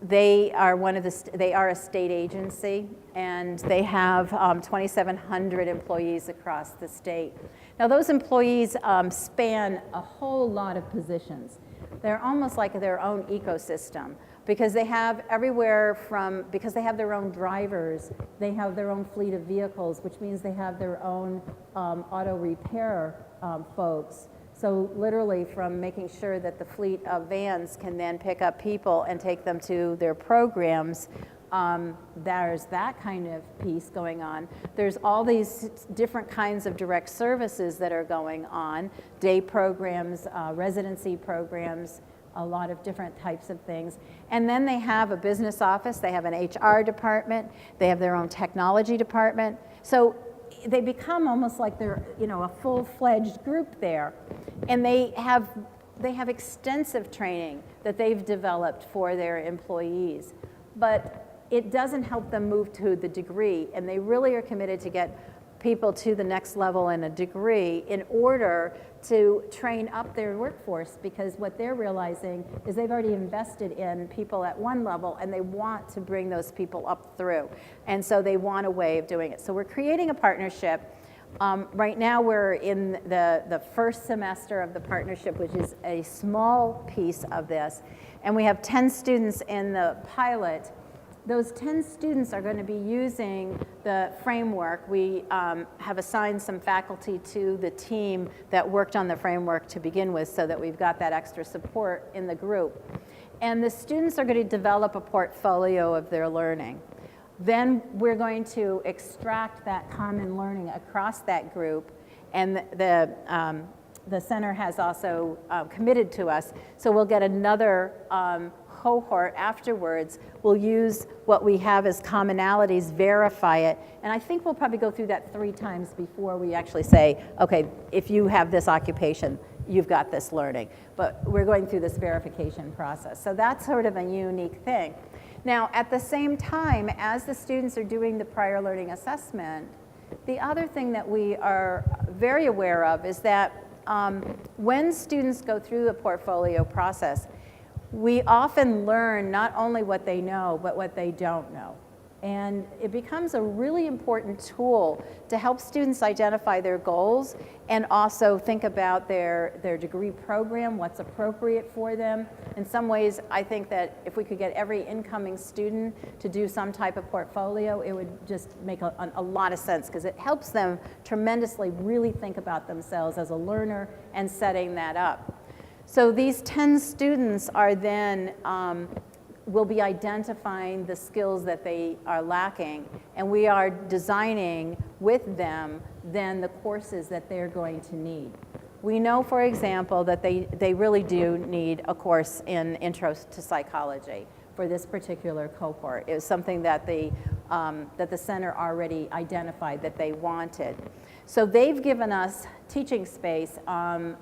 They are a state agency, and they have 2,700 employees across the state. Now those employees span a whole lot of positions. They're almost like their own ecosystem because they have because they have their own drivers, they have their own fleet of vehicles, which means they have their own auto repair folks. So literally from making sure that the fleet of vans can then pick up people and take them to their programs, there's that kind of piece going on. There's all these different kinds of direct services that are going on, day programs, residency programs, a lot of different types of things. And then they have a business office, they have an HR department, they have their own technology department. So they become almost like they're, a full-fledged group there. And they have extensive training that they've developed for their employees. But it doesn't help them move to the degree, and they really are committed to get people to the next level in a degree in order to train up their workforce, because what they're realizing is they've already invested in people at one level and they want to bring those people up through. And so they want a way of doing it. So we're creating a partnership. Right now we're in the first semester of the partnership, which is a small piece of this. And we have 10 students in the pilot. Those 10 students are going to be using the framework. We have assigned some faculty to the team that worked on the framework to begin with, so that we've got that extra support in the group. And the students are going to develop a portfolio of their learning. Then we're going to extract that common learning across that group, and the center has also committed to us, so we'll get another cohort afterwards. We'll use what we have as commonalities, verify it, and I think we'll probably go through that 3 times before we actually say, okay, if you have this occupation, you've got this learning. But we're going through this verification process. So that's sort of a unique thing. Now, at the same time, as the students are doing the prior learning assessment, the other thing that we are very aware of is that when students go through the portfolio process, we often learn not only what they know, but what they don't know. And it becomes a really important tool to help students identify their goals and also think about their degree program, what's appropriate for them. In some ways, I think that if we could get every incoming student to do some type of portfolio, it would just make a lot of sense, because it helps them tremendously really think about themselves as a learner and setting that up. So these 10 students are then, will be identifying the skills that they are lacking, and we are designing with them then the courses that they're going to need. We know, for example, that they really do need a course in Intro to Psychology for this particular cohort. It was something that the center already identified that they wanted. So they've given us teaching space on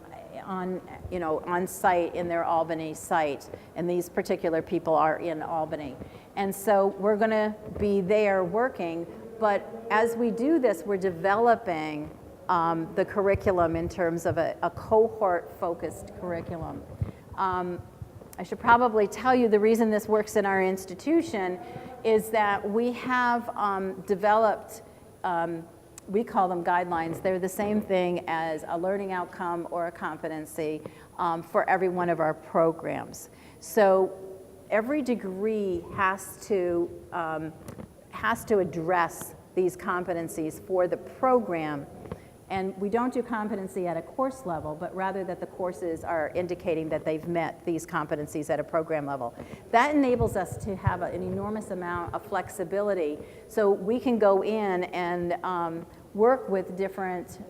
site in their Albany site, and these particular people are in Albany. And so we're going to be there working, but as we do this, we're developing the curriculum in terms of a cohort-focused curriculum. I should probably tell you the reason this works in our institution is that we have developed we call them guidelines. They're the same thing as a learning outcome or a competency for every one of our programs. So every degree has to address these competencies for the program. And we don't do competency at a course level, but rather that the courses are indicating that they've met these competencies at a program level. That enables us to have an enormous amount of flexibility, so we can go in and work with different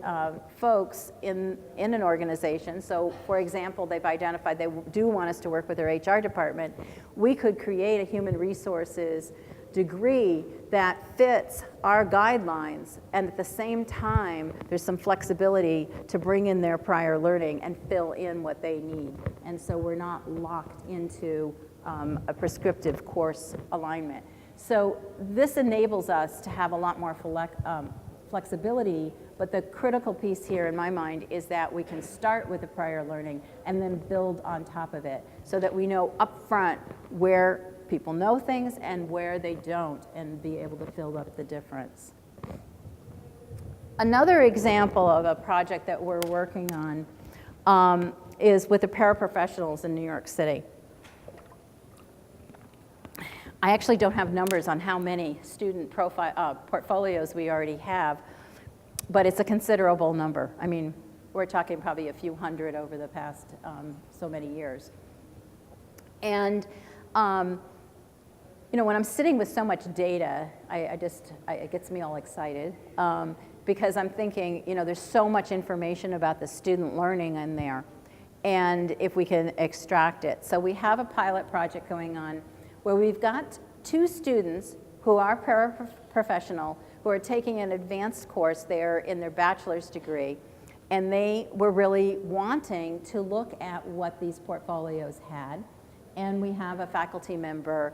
folks in an organization. So for example, they've identified they do want us to work with their HR department. We could create a human resources degree that fits our guidelines, and at the same time there's some flexibility to bring in their prior learning and fill in what they need. And so we're not locked into a prescriptive course alignment. So this enables us to have a lot more flexibility, but the critical piece here in my mind is that we can start with the prior learning and then build on top of it, so that we know upfront where people know things and where they don't, and be able to fill up the difference. Another example of a project that we're working on is with the paraprofessionals in New York City. I actually don't have numbers on how many student portfolios we already have, but it's a considerable number. I mean, we're talking probably a few hundred over the past so many years. And when I'm sitting with so much data, it gets me all excited because I'm thinking, there's so much information about the student learning in there, and if we can extract it. So we have a pilot project going on where we've got 2 students who are paraprofessional, who are taking an advanced course there in their bachelor's degree, and they were really wanting to look at what these portfolios had, and we have a faculty member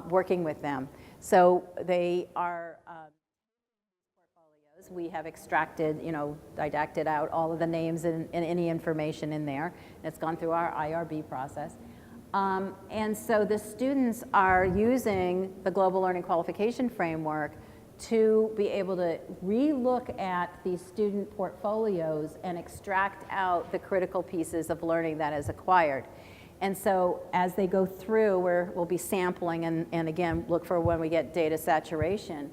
working with them. So they are portfolios. We have extracted, didacted out all of the names and any information in there. And it's gone through our IRB process. And so the students are using the Global Learning Qualification Framework to be able to re-look at these student portfolios and extract out the critical pieces of learning that is acquired. And so as they go through, we'll be sampling and again, look for when we get data saturation.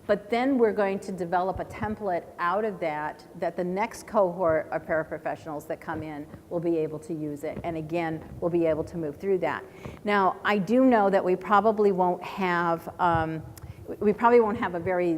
But then we're going to develop a template out of that the next cohort of paraprofessionals that come in will be able to use it. And again, we'll be able to move through that. Now, I do know that we probably won't have a very,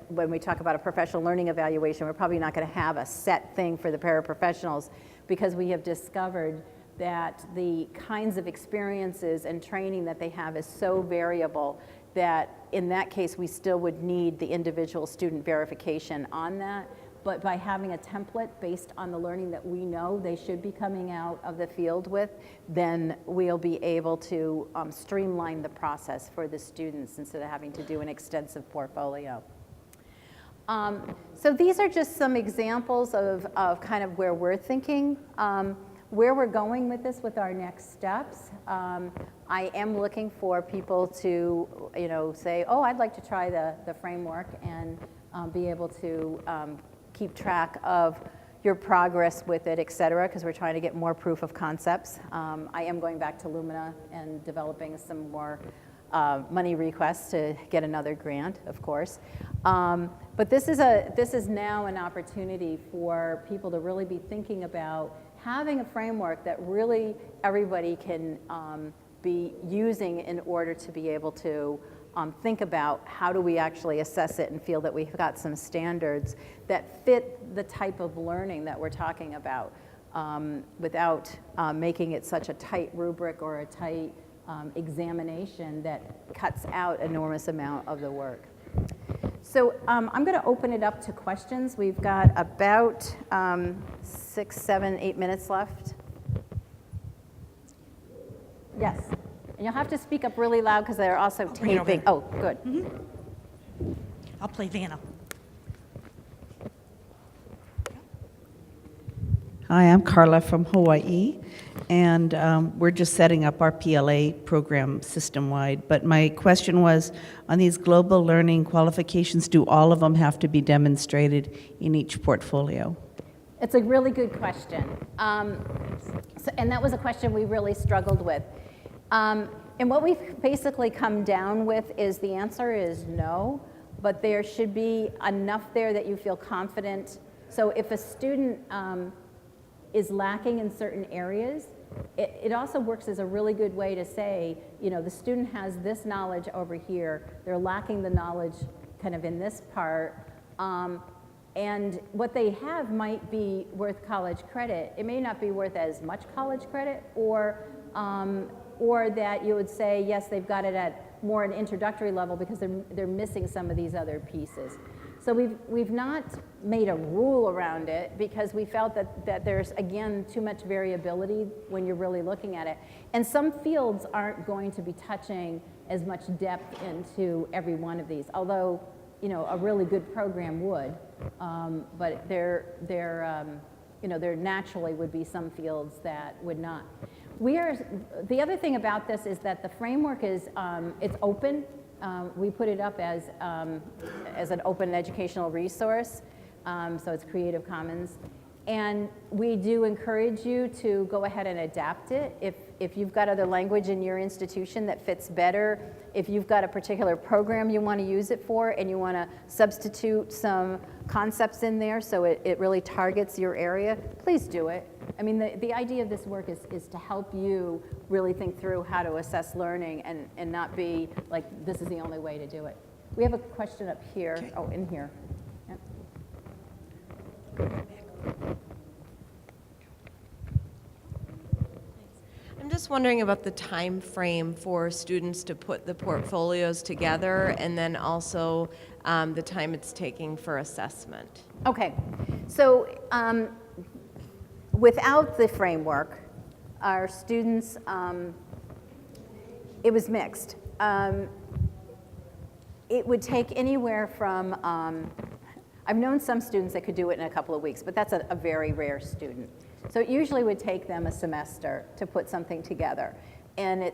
when we talk about a professional learning evaluation, we're probably not going to have a set thing for the paraprofessionals, because we have discovered that the kinds of experiences and training that they have is so variable that in that case we still would need the individual student verification on that. But by having a template based on the learning that we know they should be coming out of the field with, then we'll be able to streamline the process for the students instead of having to do an extensive portfolio. So these are just some examples of kind of where we're thinking, where we're going with this with our next steps. I am looking for people to, say, oh, I'd like to try the framework and be able to keep track of your progress with it, et cetera, because we're trying to get more proof of concepts. I am going back to Lumina and developing some more money requests to get another grant, of course. But this is now an opportunity for people to really be thinking about having a framework that really everybody can be using in order to be able to think about how do we actually assess it and feel that we've got some standards that fit the type of learning that we're talking about without making it such a tight rubric or a tight examination that cuts out an enormous amount of the work. So I'm going to open it up to questions. We've got about 6, 7, 8 minutes left. Yes. And you'll have to speak up really loud because they're also taping. Oh, good. Mm-hmm. I'll play Vanna. Hi, I'm Carla from Hawaii, and we're just setting up our PLA program system-wide. But my question was, on these global learning qualifications, do all of them have to be demonstrated in each portfolio? It's a really good question. And that was a question we really struggled with. And what we've basically come down with is the answer is no, but there should be enough there that you feel confident. So if a student is lacking in certain areas, it also works as a really good way to say, the student has this knowledge over here, they're lacking the knowledge kind of in this part, and what they have might be worth college credit. It may not be worth as much college credit, or that you would say, yes, they've got it at more an introductory level because they're missing some of these other pieces. So we've not made a rule around it because we felt that there's, again, too much variability when you're really looking at it. And some fields aren't going to be touching as much depth into every one of these, although, a really good program would. But there naturally would be some fields that would not. The other thing about this is that the framework is, it's open. We put it up as an open educational resource, so it's Creative Commons. And we do encourage you to go ahead and adapt it. If you've got other language in your institution that fits better, if you've got a particular program you want to use it for and you want to substitute some concepts in there so it really targets your area, please do it. I mean, the idea of this work is to help you really think through how to assess learning and not be like, this is the only way to do it. We have a question up here. Okay. Oh, in here. Yep. I'm just just wondering about the time frame for students to put the portfolios together, and then also the time it's taking for assessment. Okay, so without the framework, our students, it was mixed. It would take anywhere from, I've known some students that could do it in a couple of weeks, but that's a very rare student. So it usually would take them a semester to put something together. And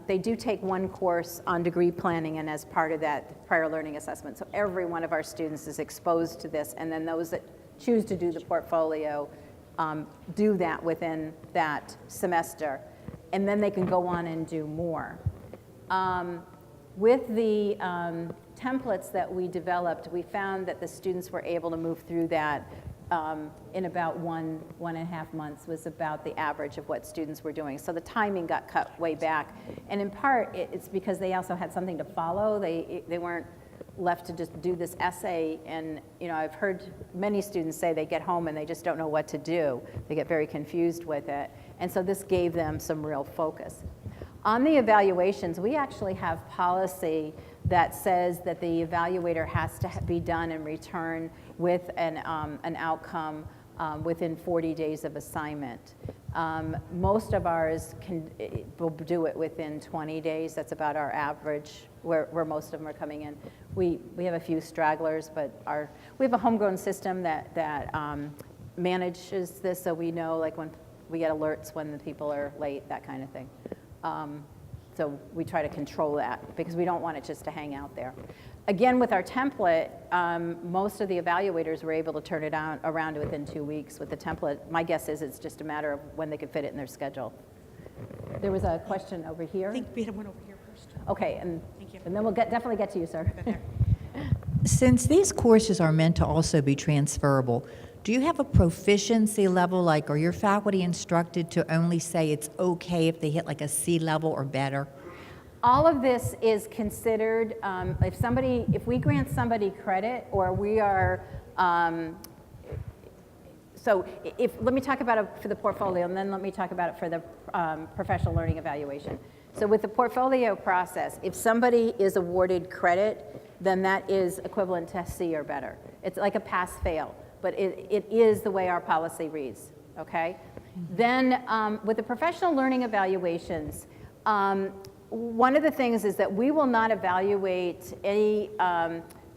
they do take one course on degree planning, and as part of that, prior learning assessment. So every one of our students is exposed to this, and then those that choose to do the portfolio do that within that semester. And then they can go on and do more. With the templates that we developed, we found that the students were able to move through that in about 1.5 months was about the average of what students were doing. So the timing got cut way back. And in part, it's because they also had something to follow. They weren't left to just do this essay. And I've heard many students say they get home and they just don't know what to do. They get very confused with it. And so this gave them some real focus. On the evaluations, we actually have policy that says that the evaluator has to be done and return with an outcome within 40 days of assignment. Most of ours will do it within 20 days. That's about our average, where most of them are coming in. We have a few stragglers, but we have a homegrown system that manages this, so we know like when we get alerts when the people are late, that kind of thing. So we try to control that because we don't want it just to hang out there. Again, with our template, most of the evaluators were able to turn it around within 2 weeks with the template. My guess is it's just a matter of when they could fit it in their schedule. There was a question over here. I think we had one over here first. Okay, and Thank you. then we'll definitely get to you, sir. Since these courses are meant to also be transferable, do you have a proficiency level, like are your faculty instructed to only say it's okay if they hit like a C level or better? All of this is considered, if we grant somebody credit, or we are, let me talk about it for the portfolio, and then let me talk about it for the professional learning evaluation. So with the portfolio process, if somebody is awarded credit, then that is equivalent to C or better. It's like a pass-fail, but it is the way our policy reads, okay? Then with the professional learning evaluations, one of the things is that we will not evaluate any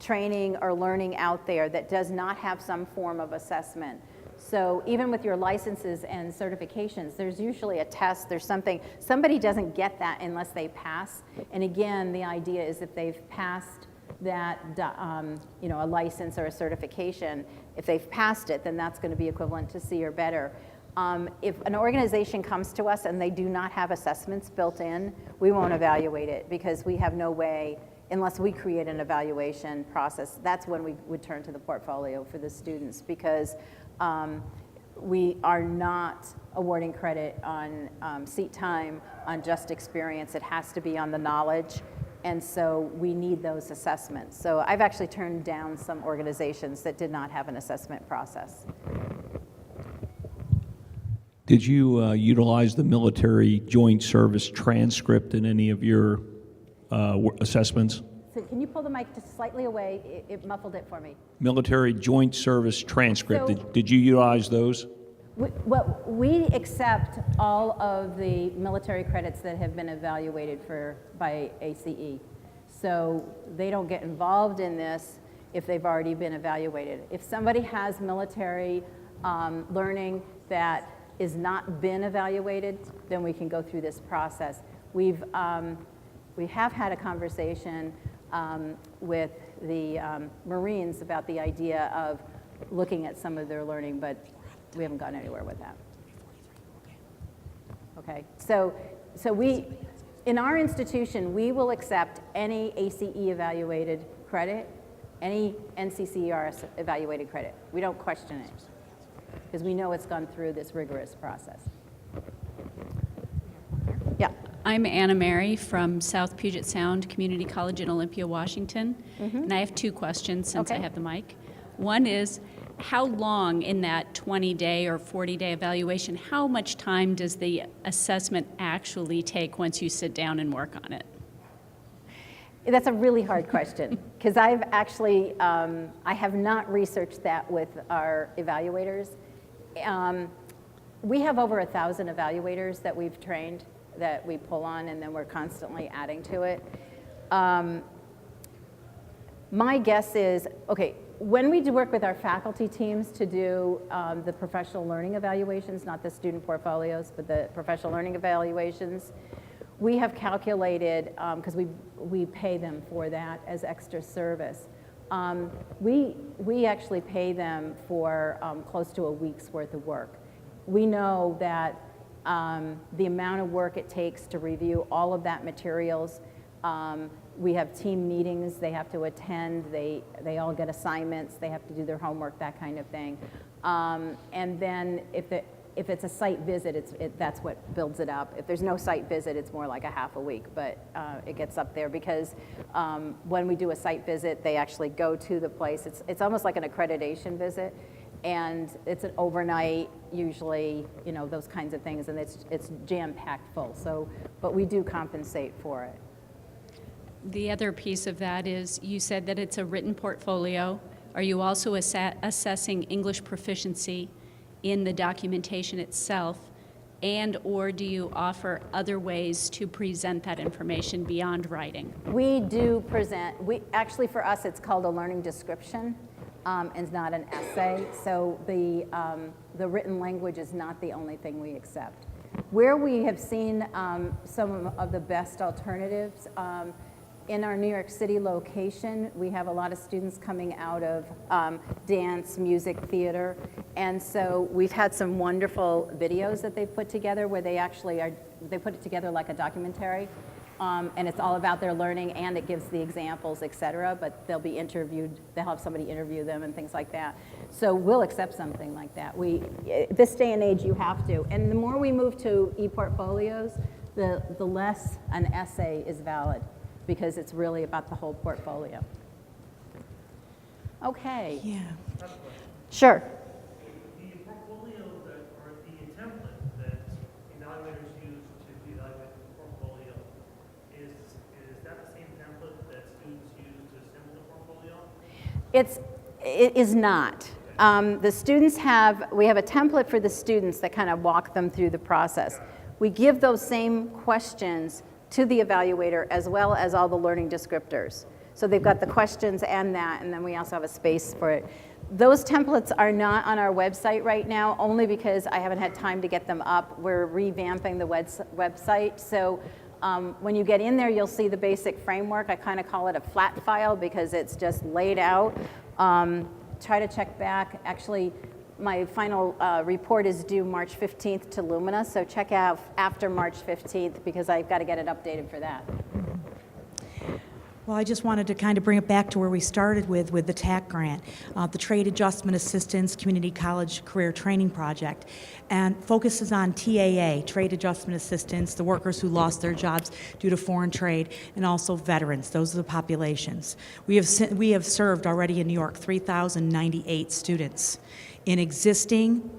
training or learning out there that does not have some form of assessment. So even with your licenses and certifications, there's usually a test, there's something. Somebody doesn't get that unless they pass. And again, the idea is if they've passed that, a license or a certification, if they've passed it, then that's going to be equivalent to C or better. If an organization comes to us and they do not have assessments built in, we won't evaluate it because we have no way, unless we create an evaluation process, that's when we would turn to the portfolio for the students, because we are not awarding credit on seat time, on just experience. It has to be on the knowledge, and so we need those assessments. So I've actually turned down some organizations that did not have an assessment process. Did you utilize the military joint service transcript in any of your assessments? So can you pull the mic just slightly away? It muffled it for me. Military Joint Service transcript. So- Did you utilize those? We accept all of the military credits that have been evaluated by ACE. So they don't get involved in this if they've already been evaluated. If somebody has military learning that is not been evaluated, then we can go through this process. We have had a conversation with the Marines about the idea of looking at some of their learning, but we haven't gone anywhere with that. Okay, so in our institution, we will accept any ACE evaluated credit, any NCCER evaluated credit. We don't question it, because we know it's gone through this rigorous process. Yeah. I'm Anna Mary from South Puget Sound Community College in Olympia, Washington. And I have two questions since I Okay. have the mic. One is, how long in that 20-day or 40-day evaluation, how much time does the assessment actually take once you sit down and work on it? That's a really hard question, because I've actually, I have not researched that with our evaluators. We have over 1,000 evaluators that we've trained, that we pull on, and then we're constantly adding to it. My guess is, okay, when we do work with our faculty teams to do the professional learning evaluations, not the student portfolios, but the professional learning evaluations, we have calculated, because we pay them for that as extra service. We actually pay them for close to a week's worth of work. We know that the amount of work it takes to review all of that materials. We have team meetings they have to attend. They all get assignments. They have to do their homework, that kind of thing. And then if it's a site visit, that's what builds it up. If there's no site visit, it's more like a half a week, but it gets up there because when we do a site visit, they actually go to the place. It's almost like an accreditation visit, and it's an overnight, usually, you know, those kinds of things, and it's jam-packed full. So, but we do compensate for it. The other piece of that is you said that it's a written portfolio. Are you also assessing English proficiency in the documentation itself, and or do you offer other ways to present that information beyond writing? We do present, actually for us it's called a learning description and not an essay, so the written language is not the only thing we accept. Where we have seen some of the best alternatives, in our New York City location, we have a lot of students coming out of dance, music, theater, and so we've had some wonderful videos that they've put together where they actually they put it together like a documentary, and it's all about their learning, and it gives the examples, et cetera, but they'll be interviewed, they'll have somebody interview them and things like that. So we'll accept something like that. This day and age, you have to, and the more we move to e-portfolios, the less an essay is valid, because it's really about the whole portfolio. Okay. Yeah. Sure. The portfolio or the template that evaluators use to evaluate the portfolio, is that the same template that students use to assemble the portfolio? It is not. The students we have a template for the students that kind of walk them through the process. We give those same questions to the evaluator as well as all the learning descriptors. So they've got the questions and that, and then we also have a space for it. Those templates are not on our website right now, only because I haven't had time to get them up. We're revamping the website, so when you get in there, you'll see the basic framework. I kind of call it a flat file because it's just laid out. Try to check back. Actually, my final report is due March 15th to Lumina, so check out after March 15th because I've got to get it updated for that. Well, I just wanted to kind of bring it back to where we started with the TAACCCT grant, the Trade Adjustment Assistance Community College Career Training Project, and focuses on TAA, Trade Adjustment Assistance, the workers who lost their jobs due to foreign trade, and also veterans. Those are the populations. We have served already in New York 3,098 students in existing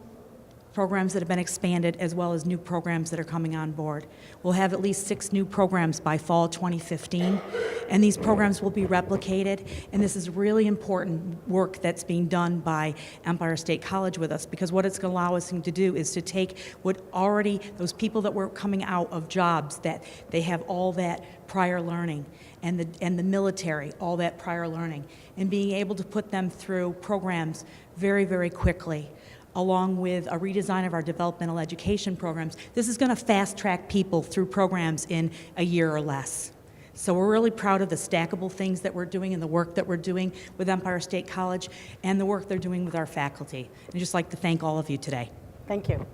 programs that have been expanded, as well as new programs that are coming on board. We'll have at least 6 new programs by fall 2015, and these programs will be replicated, and this is really important work that's being done by Empire State College with us, because what it's going to allow us to do is to take what already, those people that were coming out of jobs that they have all that prior learning, and the military, all that prior learning, and being able to put them through programs very, very quickly, along with a redesign of our developmental education programs. This is going to fast-track people through programs in a year or less. So we're really proud of the stackable things that we're doing and the work that we're doing with Empire State College and the work they're doing with our faculty. And I'd just like to thank all of you today. Thank you.